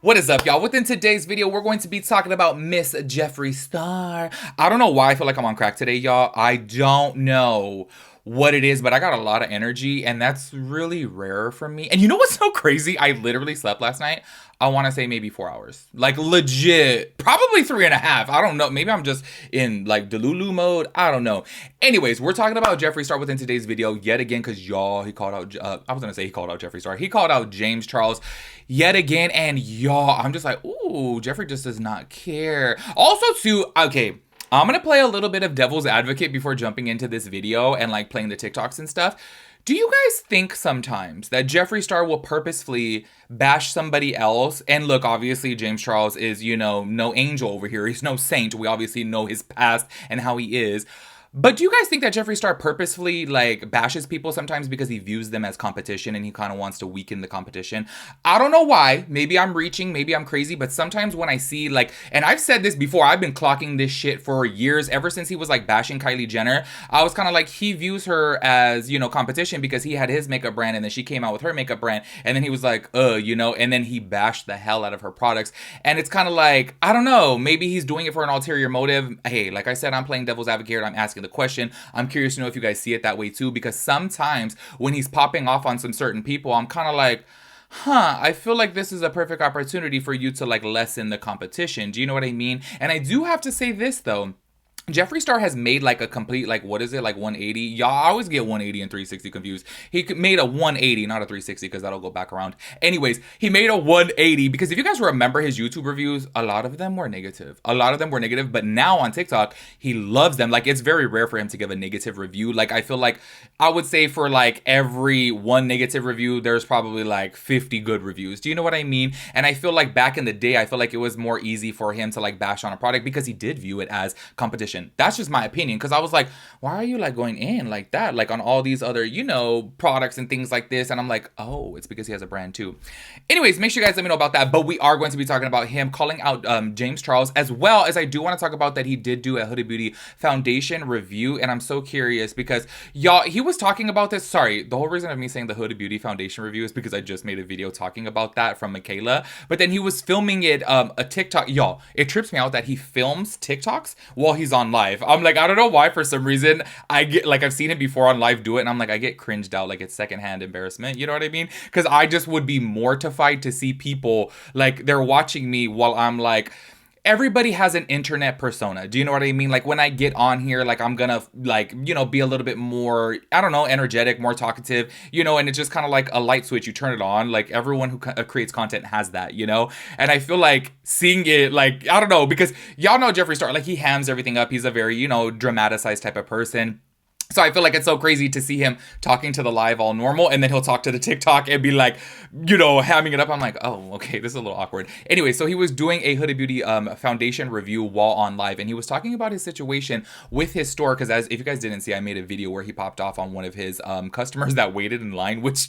What is up, y'all? Within today's video, we're going to be talking about Miss Jeffree Star. I don't know why I feel like I'm on crack today, y'all. I don't know what it is, but I got a lot of energy, and that's really rare for me. And you know what's so crazy? I literally slept last night. I want to say maybe 4 hours. Like legit, probably 3.5. I don't know. Maybe I'm just in like Delulu mode. I don't know. Anyways, we're talking about Jeffree Star within today's video yet again because y'all, he called out, I was going to say he called out Jeffree Star. He called out James Charles yet again. And y'all, I'm just like, ooh, Jeffree just does not care. Also too, okay, I'm going to play a little bit of devil's advocate before jumping into this video and like playing the TikToks and stuff. Do you guys think sometimes that Jeffree Star will purposefully bash somebody else? And look, obviously James Charles is, you know, no angel over here. He's no saint. We obviously know his past and how he is. But do you guys think that Jeffree Star purposefully like bashes people sometimes because he views them as competition and he kind of wants to weaken the competition? I don't know why. Maybe I'm reaching, maybe I'm crazy, but sometimes when I see like, and I've said this before, I've been clocking this shit for years, ever since he was like bashing Kylie Jenner. I was kind of like, he views her as, you know, competition because he had his makeup brand and then she came out with her makeup brand and then he was like, you know, and then he bashed the hell out of her products. And it's kind of like, I don't know, maybe he's doing it for an ulterior motive. Hey, like I said, I'm playing devil's advocate. I'm asking the question. I'm curious to know if you guys see it that way too, because sometimes when he's popping off on some certain people, I'm kind of like, I feel like this is a perfect opportunity for you to like lessen the competition. Do you know what I mean? And I do have to say this though. Jeffree Star has made like a complete, like, what is it, like 180? Y'all always get 180 and 360 confused. He made a 180, not a 360, because that'll go back around. Anyways, he made a 180 because if you guys remember his YouTube reviews, a lot of them were negative. A lot of them were negative, but now on TikTok, he loves them. Like, it's very rare for him to give a negative review. Like, I feel like, I would say for like every one negative review, there's probably like 50 good reviews. Do you know what I mean? And I feel like back in the day, I feel like it was more easy for him to like bash on a product because he did view it as competition. That's just my opinion, because I was like, why are you like going in like that, like on all these other, you know, products and things like this? And I'm like, oh, it's because he has a brand too. Anyways, make sure you guys let me know about that. But we are going to be talking about him calling out James Charles, as well as I do want to talk about that he did do a Huda Beauty foundation review. And I'm so curious because y'all, he was talking about this. Sorry, the whole reason of me saying the Huda Beauty foundation review is because I just made a video talking about that from Michaela. But then he was filming it a TikTok. Y'all, it trips me out that he films TikToks while he's on live. I'm like, I don't know why, for some reason I get like, I've seen him before on live do it and I'm like, I get cringed out, like it's secondhand embarrassment, you know what I mean? Because I just would be mortified to see people like they're watching me while I'm like, everybody has an internet persona. Do you know what I mean? Like when I get on here, like I'm gonna like, you know, be a little bit more, I don't know, energetic, more talkative, you know, and it's just kind of like a light switch. You turn it on. Like everyone who creates content has that, you know? And I feel like seeing it, like, I don't know, because y'all know Jeffree Star, like he hams everything up. He's a very, you know, dramatized type of person. So I feel like it's so crazy to see him talking to the live all normal, and then he'll talk to the TikTok and be like, you know, hamming it up. I'm like, oh, okay, this is a little awkward. Anyway, so he was doing a Huda Beauty foundation review while on live, and he was talking about his situation with his store, because as if you guys didn't see, I made a video where he popped off on one of his customers that waited in line, which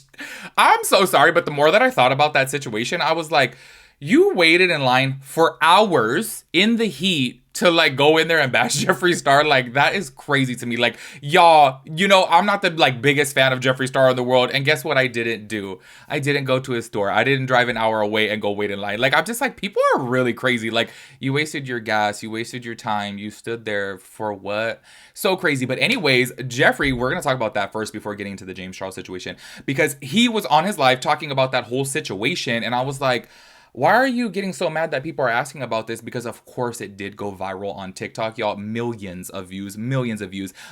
I'm so sorry, but the more that I thought about that situation, I was like, you waited in line for hours in the heat to like go in there and bash Jeffree Star. Like that is crazy to me. Like y'all, you know, I'm not the like biggest fan of Jeffree Star in the world, and guess what I didn't do? I didn't go to his store. I didn't drive an hour away and go wait in line. Like I'm just like, people are really crazy. Like you wasted your gas, you wasted your time, you stood there for what? So crazy. But anyways, Jeffree, we're gonna talk about that first before getting into the James Charles situation, because he was on his live talking about that whole situation, and I was like, why are you getting so mad that people are asking about this? Because of course it did go viral on TikTok, y'all. Millions of views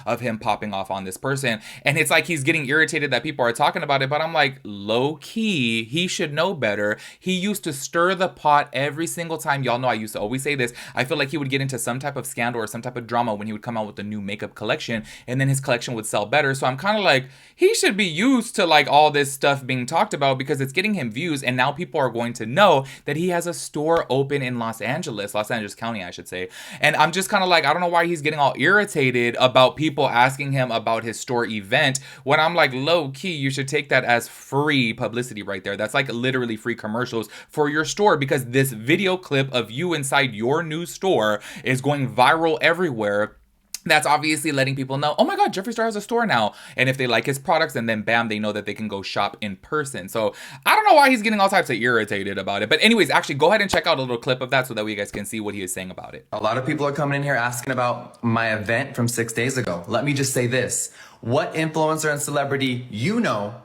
of him popping off on this person. And it's like he's getting irritated that people are talking about it. But I'm like, low key, he should know better. He used to stir the pot every single time. Y'all know I used to always say this. I feel like he would get into some type of scandal or some type of drama when he would come out with a new makeup collection, and then his collection would sell better. So I'm kind of like, he should be used to like all this stuff being talked about because it's getting him views. And now people are going to know that he has a store open in Los Angeles County, I should say. And I'm just kind of like, I don't know why he's getting all irritated about people asking him about his store event, when I'm like, low key, you should take that as free publicity right there. That's like literally free commercials for your store, because this video clip of you inside your new store is going viral everywhere. that's obviously letting people know, oh my God, Jeffree Star has a store now. And if they like his products, and then bam, they know that they can go shop in person. So I don't know why he's getting all types of irritated about it. But anyways, actually go ahead and check out a little clip of that so that way you guys can see what he is saying about it. A lot of people are coming in here asking about my event from 6 days ago. Let me just say this. What influencer and celebrity you know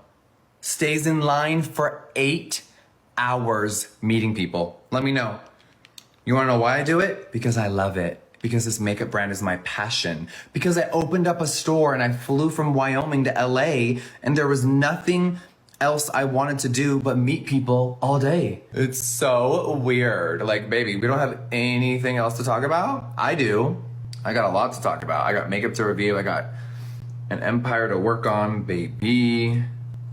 stays in line for 8 hours meeting people? Let me know. You wanna know why I do it? Because I love it. Because this makeup brand is my passion. Because I opened up a store and I flew from Wyoming to LA and there was nothing else I wanted to do but meet people all day. It's so weird. Like, baby, we don't have anything else to talk about? I do. I got a lot to talk about. I got makeup to review. I got an empire to work on, baby.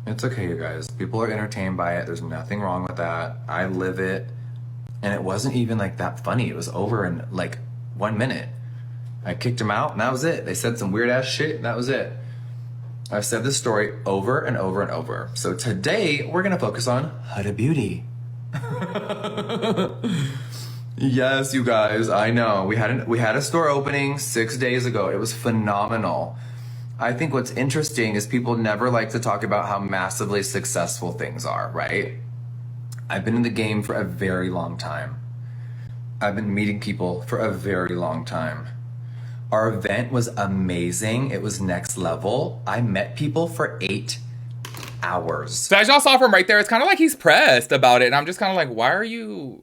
It's okay, you guys. People are entertained by it. There's nothing wrong with that. I live it. And it wasn't even like that funny. It was over in like 1 minute. I kicked them out and that was it. They said some weird ass shit and that was it. I've said this story over and over and over. So today we're gonna focus on Huda Beauty. Yes, you guys, I know. We had a store opening 6 days ago. It was phenomenal. I think what's interesting is people never like to talk about how massively successful things are, right? I've been in the game for a very long time. I've been meeting people for a very long time. Our event was amazing. It was next level. I met people for 8 hours. So as y'all saw from right there, it's kind of like he's pressed about it. And I'm just kind of like, why are you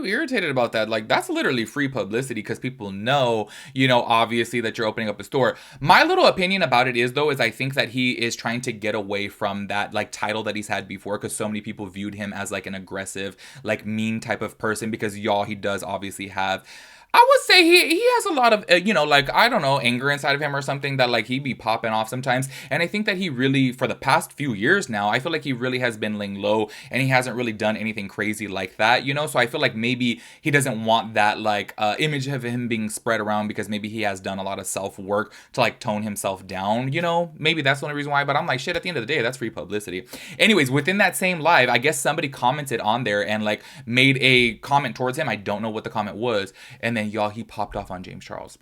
irritated about that? Like, that's literally free publicity because people know, you know, obviously that you're opening up a store. My little opinion about it is, though, is I think that he is trying to get away from that, like, title that he's had before because so many people viewed him as, like, an aggressive, like, mean type of person because, y'all, he does obviously have... I would say he has a lot of, you know, like, I don't know, anger inside of him or something that, like, he be popping off sometimes. And I think that he really, for the past few years now, I feel like he really has been laying low and he hasn't really done anything crazy like that, you know? So I feel like maybe he doesn't want that, like, image of him being spread around because maybe he has done a lot of self-work to, like, tone himself down, you know? Maybe that's the only reason why, but I'm like, shit, at the end of the day, that's free publicity. Anyways, within that same live, I guess somebody commented on there and, like, made a comment towards him. I don't know what the comment was. And then, y'all, he popped off on James Charles.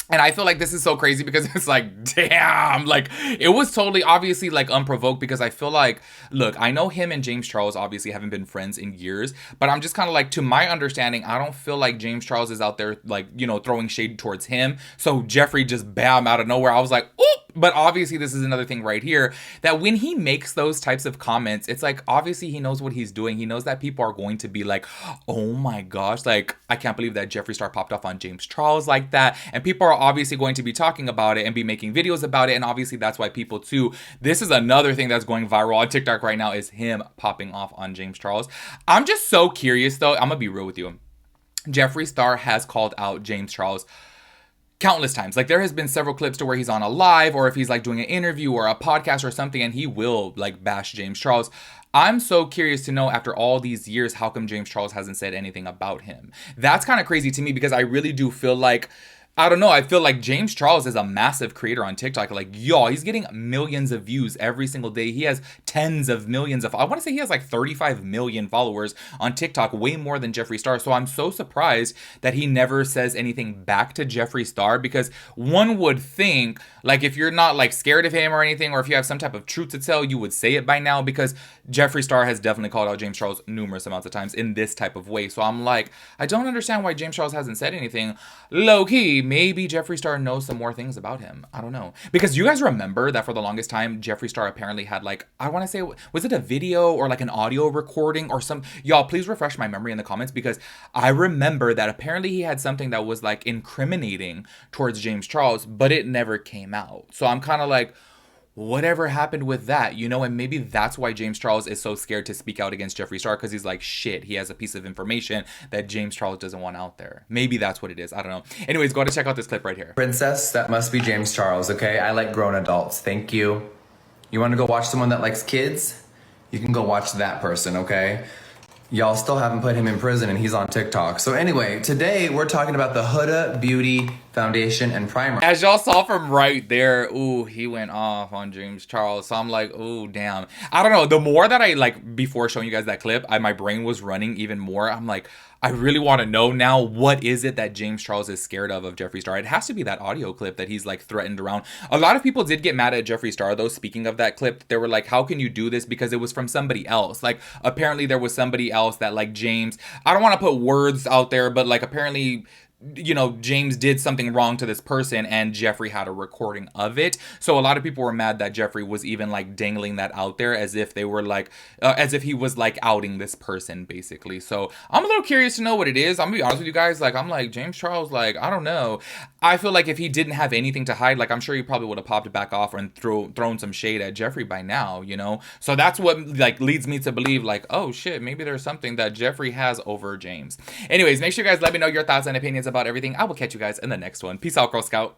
And I feel like this is so crazy because it's like, damn, like, it was totally obviously like unprovoked because I feel like, look, I know him and James Charles obviously haven't been friends in years, but I'm just kind of like, to my understanding, I don't feel like James Charles is out there like, you know, throwing shade towards him. So Jeffree just bam out of nowhere. I was like, oop. But obviously this is another thing right here that when he makes those types of comments, it's like, obviously he knows what he's doing. He knows that people are going to be like, oh my gosh, like, I can't believe that Jeffree Star popped off on James Charles like that. And people are obviously going to be talking about it and be making videos about it. And obviously that's why people too, this is another thing that's going viral on TikTok right now is him popping off on James Charles. I'm just so curious though. I'm gonna be real with you. Jeffree Star has called out James Charles countless times. Like, there has been several clips to where he's on a live or if he's like doing an interview or a podcast or something and he will like bash James Charles. I'm so curious to know after all these years, how come James Charles hasn't said anything about him? That's kind of crazy to me because I really do feel like, I don't know, I feel like James Charles is a massive creator on TikTok. Like, y'all, he's getting millions of views every single day. He has tens of millions of, I want to say he has like 35 million followers on TikTok, way more than Jeffree Star. So I'm so surprised that he never says anything back to Jeffree Star because one would think, like, if you're not like scared of him or anything, or if you have some type of truth to tell, you would say it by now because Jeffree Star has definitely called out James Charles numerous amounts of times in this type of way. So I'm like, I don't understand why James Charles hasn't said anything. Low key, maybe Jeffree Star knows some more things about him. I don't know. Because you guys remember that for the longest time, Jeffree Star apparently had like, I want to say, was it a video or like an audio recording or some, y'all please refresh my memory in the comments because I remember that apparently he had something that was like incriminating towards James Charles, but it never came out. So I'm kind of like, whatever happened with that, you know? And maybe that's why James Charles is so scared to speak out against Jeffree Star because he's like, shit, he has a piece of information that James Charles doesn't want out there. Maybe that's what it is. I don't know. Anyways, go ahead and check out this clip right here. Princess, that must be James Charles, okay? I like grown adults. Thank you. You want to go watch someone that likes kids? You can go watch that person, okay? Y'all still haven't put him in prison and he's on TikTok. So anyway, today we're talking about the Huda Beauty Foundation and Primer. As y'all saw from right there, ooh, he went off on James Charles. So I'm like, ooh, damn. I don't know. The more that I, like, before showing you guys that clip, my brain was running even more. I'm like, I really want to know now, what is it that James Charles is scared of Jeffree Star? It has to be that audio clip that he's, like, threatened around. A lot of people did get mad at Jeffree Star, though, speaking of that clip. They were like, how can you do this? Because it was from somebody else. Like, apparently there was somebody else that, like, James, I don't want to put words out there, but, like, apparently, you know, James did something wrong to this person and Jeffree had a recording of it. So a lot of people were mad that Jeffree was even, like, dangling that out there as if they were like, as if he was, like, outing this person, basically. So I'm a little curious to know what it is. I'm gonna be honest with you guys. Like, I'm like, James Charles, like, I don't know. I feel like if he didn't have anything to hide, like, I'm sure he probably would have popped back off and thrown some shade at Jeffree by now, you know? So that's what, like, leads me to believe, like, oh shit, maybe there's something that Jeffree has over James. Anyways, make sure you guys let me know your thoughts and opinions about everything. I will catch you guys in the next one. Peace out, Girl Scout.